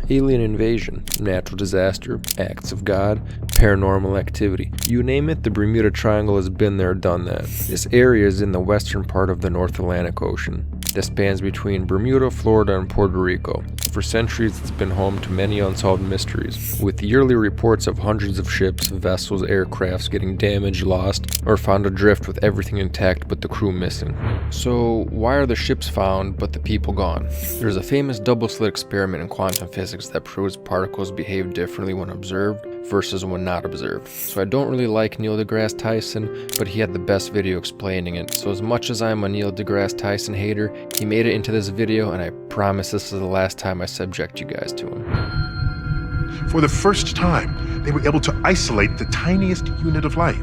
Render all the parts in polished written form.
alien invasion, natural disaster, acts of God, paranormal activity. You name it, the Bermuda Triangle has been there, done that. This area is in the western part of the North Atlantic Ocean that spans between Bermuda, Florida, and Puerto Rico. For centuries, it's been home to many unsolved mysteries, with yearly reports of hundreds of ships, vessels, aircrafts getting damaged, lost, or found adrift with everything intact but the crew missing. So, why are the ships found but the people gone? There's a famous double-slit experiment in quantum physics that proves particles behave differently when observed versus when not observed. So I don't really like Neil deGrasse Tyson, but he had the best video explaining it. So as much as I'm a Neil deGrasse Tyson hater, he made it into this video, and I promise this is the last time I subject you guys to him. For the first time, they were able to isolate the tiniest unit of light,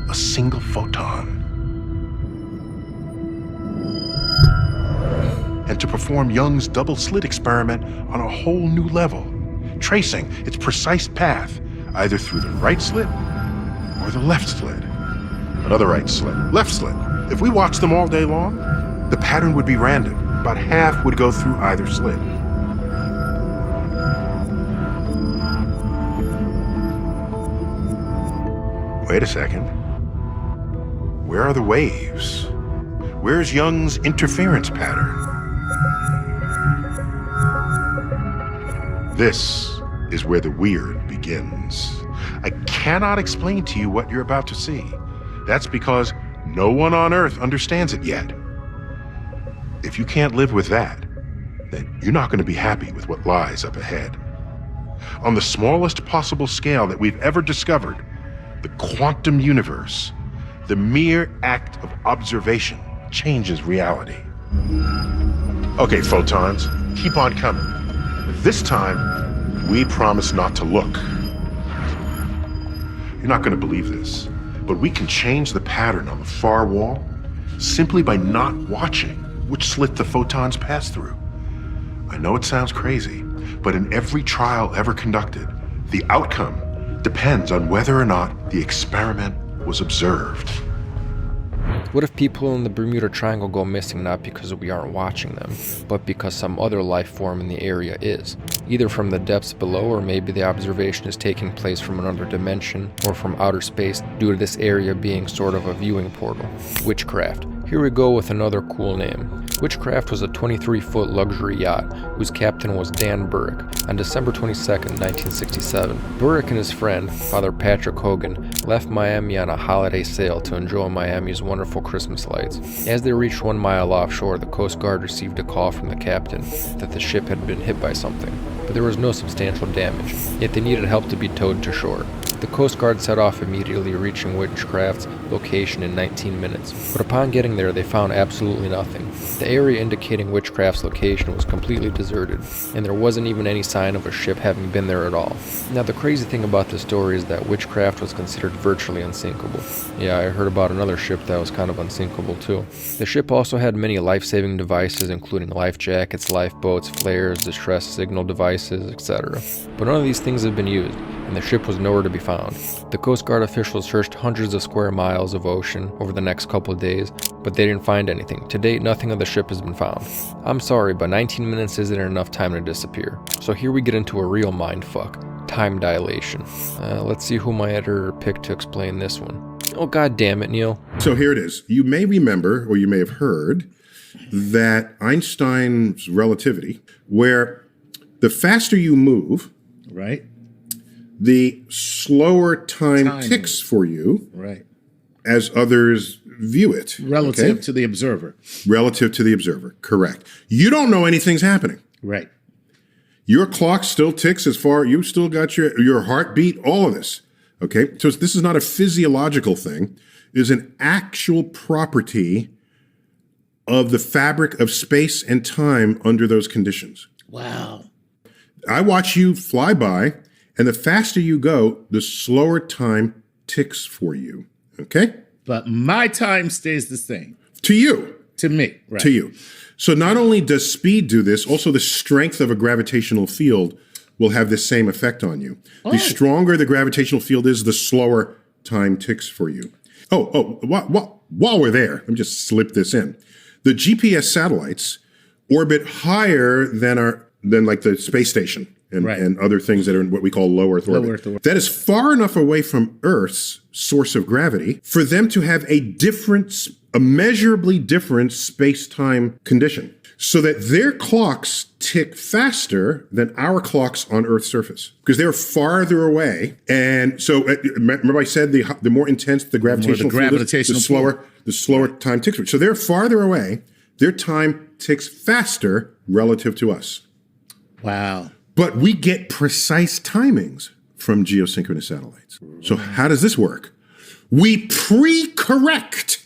a single photon. And to perform Young's double-slit experiment on a whole new level, tracing its precise path either through the right slit or the left slit. Another right slit, left slit. If we watched them all day long, the pattern would be random. About half would go through either slit. Wait a second. Where are the waves? Where's Young's interference pattern? This is where the weird begins. I cannot explain to you what you're about to see. That's because no one on Earth understands it yet. If you can't live with that, then you're not going to be happy with what lies up ahead. On the smallest possible scale that we've ever discovered, the quantum universe, the mere act of observation changes reality. Okay, photons, keep on coming. This time, we promise not to look. You're not going to believe this, but we can change the pattern on the far wall simply by not watching which slit the photons pass through. I know it sounds crazy, but in every trial ever conducted, the outcome depends on whether or not the experiment was observed. What if people in the Bermuda Triangle go missing not because we aren't watching them, but because some other life form in the area is? Either from the depths below, or maybe the observation is taking place from another dimension, or from outer space due to this area being sort of a viewing portal. Witchcraft. Here we go with another cool name. Witchcraft was a 23-foot luxury yacht whose captain was Dan Burrick. On December 22, 1967, Burrick and his friend, Father Patrick Hogan, left Miami on a holiday sail to enjoy Miami's wonderful Christmas lights. As they reached 1 mile offshore, the Coast Guard received a call from the captain that the ship had been hit by something, but there was no substantial damage, yet they needed help to be towed to shore. The Coast Guard set off immediately, reaching Witchcraft's location in 19 minutes, but upon getting there they found absolutely nothing. The area indicating Witchcraft's location was completely deserted, and there wasn't even any sign of a ship having been there at all. Now the crazy thing about this story is that Witchcraft was considered virtually unsinkable. Yeah, I heard about another ship that was kind of unsinkable too. The ship also had many life-saving devices, including life jackets, lifeboats, flares, distress signal devices, etc. But none of these things have been used, and the ship was nowhere to be found. The Coast Guard officials searched hundreds of square miles of ocean over the next couple of days, but they didn't find anything. To date, nothing of the ship has been found. I'm sorry, but 19 minutes isn't enough time to disappear. So here we get into a real mindfuck. Time dilation. Let's see who my editor picked to explain this one. Oh, god damn it, Neil. So here it is. You may remember, or you may have heard, that Einstein's relativity, where the faster you move, right, the slower time ticks for you, right, as others view it. Relative to the observer. Relative to the observer, correct. You don't know anything's happening. Right. Your clock still ticks as far, you still got your heartbeat, all of this. Okay, so this is not a physiological thing. It is an actual property of the fabric of space and time under those conditions. Wow. I watch you fly by, and the faster you go, the slower time ticks for you. Okay? But my time stays the same. To you. To me. Right. To you. So not only does speed do this, also the strength of a gravitational field will have the same effect on you. Oh. The stronger the gravitational field is, the slower time ticks for you. While we're there, let me just slip this in. The GPS satellites orbit higher than than like the space station and other things that are in what we call low Earth orbit. That is far enough away from Earth's source of gravity for them to have a measurably different space-time condition, so that their clocks tick faster than our clocks on Earth's surface because they're farther away. And so remember I said the more intense the gravitational field is, the slower time ticks. So they're farther away. Their time ticks faster relative to us. Wow. But we get precise timings from geosynchronous satellites. So how does this work? We pre-correct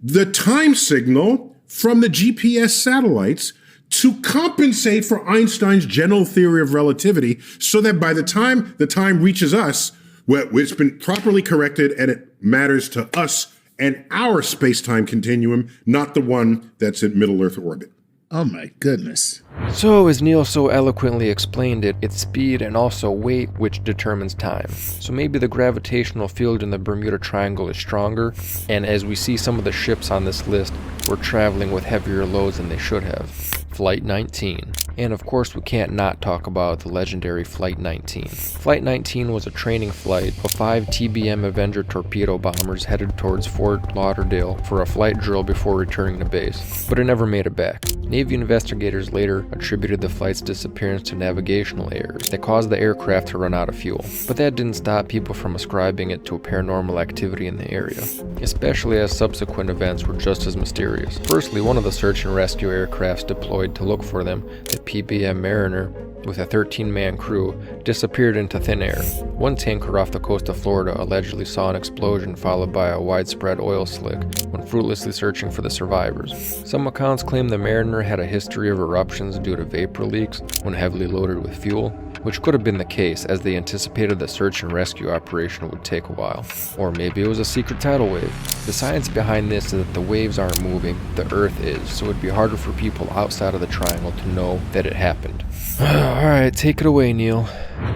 the time signal from the GPS satellites to compensate for Einstein's general theory of relativity so that by the time the time reaches us, it's been properly corrected and it matters to us and our space-time continuum, not the one that's in middle Earth orbit. Oh my goodness. So, as Neil so eloquently explained it, it's speed and also weight which determines time. So maybe the gravitational field in the Bermuda Triangle is stronger, and as we see some of the ships on this list, we're traveling with heavier loads than they should have. Flight 19. And of course we can't not talk about the legendary Flight 19. Flight 19 was a training flight of 5 TBM Avenger torpedo bombers headed towards Fort Lauderdale for a flight drill before returning to base, but it never made it back. Navy investigators later attributed the flight's disappearance to navigational errors that caused the aircraft to run out of fuel, but that didn't stop people from ascribing it to a paranormal activity in the area, especially as subsequent events were just as mysterious. Firstly, one of the search and rescue aircrafts deployed to look for them, the PBM Mariner, with a 13-man crew, disappeared into thin air. One tanker off the coast of Florida allegedly saw an explosion followed by a widespread oil slick when fruitlessly searching for the survivors. Some accounts claim the Mariner had a history of eruptions due to vapor leaks when heavily loaded with fuel, which could have been the case as they anticipated the search and rescue operation would take a while. Or maybe it was a secret tidal wave. The science behind this is that the waves aren't moving, the Earth is, so it'd be harder for people outside of the triangle to know that it happened. Alright, take it away, Neil.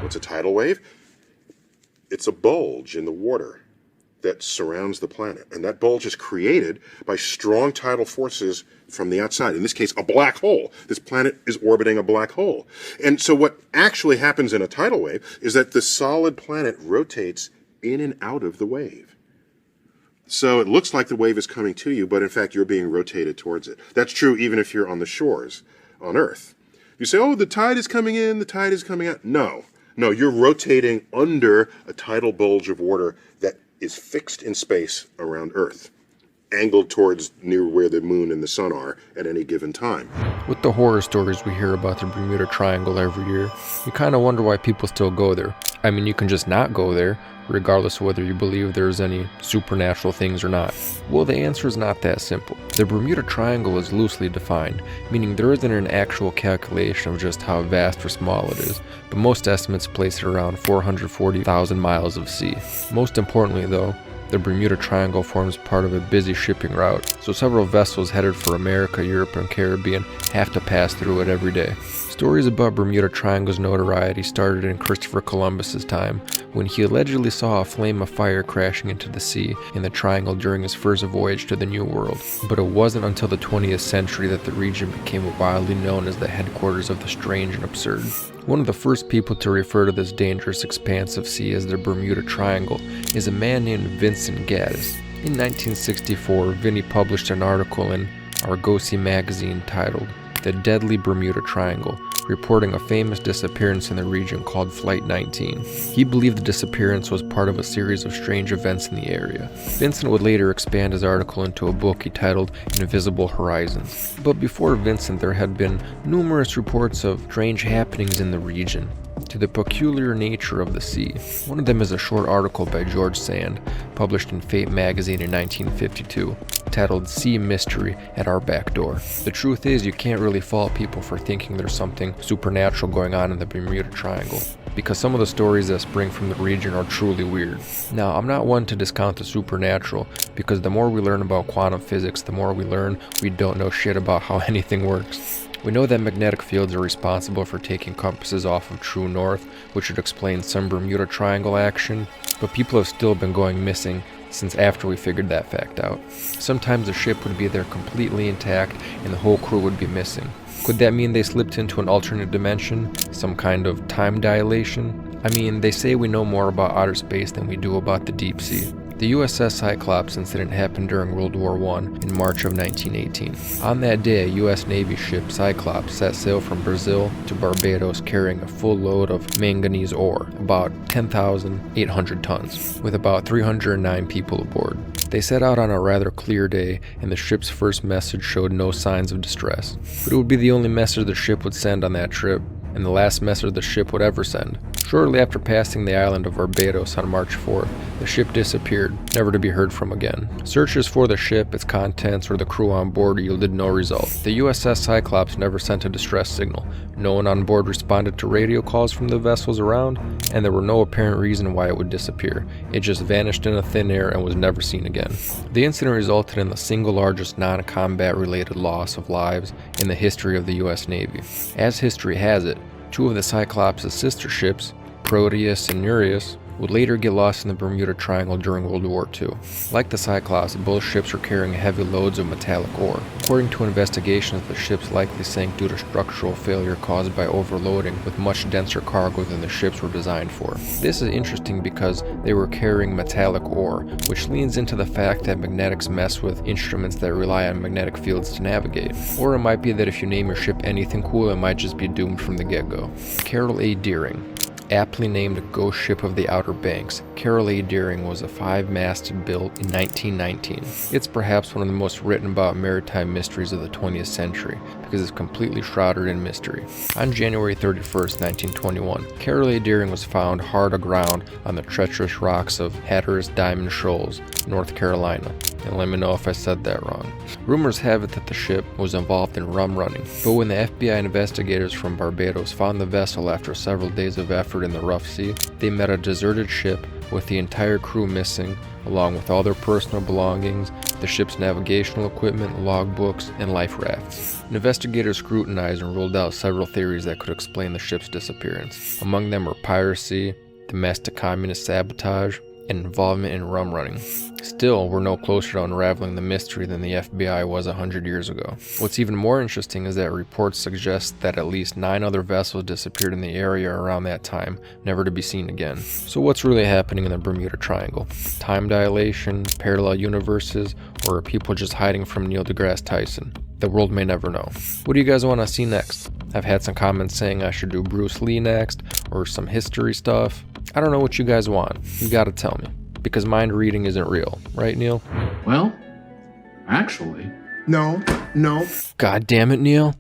What's a tidal wave? It's a bulge in the water that surrounds the planet. And that bulge is created by strong tidal forces from the outside. In this case, a black hole. This planet is orbiting a black hole. And so what actually happens in a tidal wave is that the solid planet rotates in and out of the wave. So it looks like the wave is coming to you, but in fact, you're being rotated towards it. That's true even if you're on the shores on Earth. You say, oh, the tide is coming in, the tide is coming out. No, you're rotating under a tidal bulge of water that is fixed in space around Earth, angled towards near where the moon and the sun are at any given time. With the horror stories we hear about the Bermuda Triangle every year, you kind of wonder why people still go there. I mean, you can just not go there, regardless of whether you believe there's any supernatural things or not. Well, the answer is not that simple. The Bermuda Triangle is loosely defined, meaning there isn't an actual calculation of just how vast or small it is, but most estimates place it around 440,000 miles of sea. Most importantly, though, the Bermuda Triangle forms part of a busy shipping route, so several vessels headed for America, Europe, and Caribbean have to pass through it every day. Stories about Bermuda Triangle's notoriety started in Christopher Columbus's time, when he allegedly saw a flame of fire crashing into the sea in the triangle during his first voyage to the New World. But it wasn't until the 20th century that the region became widely known as the headquarters of the strange and absurd. One of the first people to refer to this dangerous expanse of sea as the Bermuda Triangle is a man named Vincent Gaddis. In 1964, Vinny published an article in Argosy magazine titled The Deadly Bermuda Triangle, reporting a famous disappearance in the region called Flight 19. He believed the disappearance was part of a series of strange events in the area. Vincent would later expand his article into a book he titled Invisible Horizons. But before Vincent, there had been numerous reports of strange happenings in the region, to the peculiar nature of the sea. One of them is a short article by George Sand, published in Fate magazine in 1952, titled Sea Mystery at Our Back Door. The truth is, you can't really fault people for thinking there's something supernatural going on in the Bermuda Triangle, because some of the stories that spring from the region are truly weird. Now, I'm not one to discount the supernatural, because the more we learn about quantum physics, the more we learn we don't know shit about how anything works. We know that magnetic fields are responsible for taking compasses off of true north, which would explain some Bermuda Triangle action, but people have still been going missing since after we figured that fact out. Sometimes the ship would be there completely intact and the whole crew would be missing. Could that mean they slipped into an alternate dimension? Some kind of time dilation? I mean, they say we know more about outer space than we do about the deep sea. The USS Cyclops incident happened during World War I in March of 1918. On that day, a US Navy ship, Cyclops, set sail from Brazil to Barbados carrying a full load of manganese ore, about 10,800 tons, with about 309 people aboard. They set out on a rather clear day, and the ship's first message showed no signs of distress. But it would be the only message the ship would send on that trip, and the last message the ship would ever send. Shortly after passing the island of Barbados on March 4th, the ship disappeared, never to be heard from again. Searches for the ship, its contents, or the crew on board yielded no result. The USS Cyclops never sent a distress signal. No one on board responded to radio calls from the vessels around, and there were no apparent reason why it would disappear. It just vanished into thin air and was never seen again. The incident resulted in the single largest non-combat related loss of lives in the history of the US Navy. As history has it, two of the Cyclops' sister ships, Proteus and Nereus, would later get lost in the Bermuda Triangle during World War II. Like the Cyclops, both ships were carrying heavy loads of metallic ore. According to investigations, the ships likely sank due to structural failure caused by overloading with much denser cargo than the ships were designed for. This is interesting because they were carrying metallic ore, which leans into the fact that magnetics mess with instruments that rely on magnetic fields to navigate. Or it might be that if you name your ship anything cool, it might just be doomed from the get-go. Carroll A. Deering. Aptly named a ghost ship of the Outer Banks, Carroll A. Deering was a 5-masted built in 1919. It's perhaps one of the most written about maritime mysteries of the 20th century because it's completely shrouded in mystery. On January 31st, 1921, Carroll A. Deering was found hard aground on the treacherous rocks of Hatteras Diamond Shoals, North Carolina. And let me know if I said that wrong. Rumors have it that the ship was involved in rum running, but when the FBI investigators from Barbados found the vessel after several days of effort in the rough sea, they met a deserted ship with the entire crew missing, along with all their personal belongings, the ship's navigational equipment, logbooks, and life rafts. Investigators scrutinized and ruled out several theories that could explain the ship's disappearance. Among them were piracy, domestic communist sabotage, and involvement in rum running. Still, we're no closer to unraveling the mystery than the FBI was 100 years ago. What's even more interesting is that reports suggest that at least 9 other vessels disappeared in the area around that time, never to be seen again. So what's really happening in the Bermuda Triangle? Time dilation, parallel universes, or are people just hiding from Neil deGrasse Tyson? The world may never know. What do you guys want to see next? I've had some comments saying I should do Bruce Lee next, or some history stuff. I don't know what you guys want. You gotta tell me. Because mind reading isn't real, right, Neil? Well, actually. No. God damn it, Neil.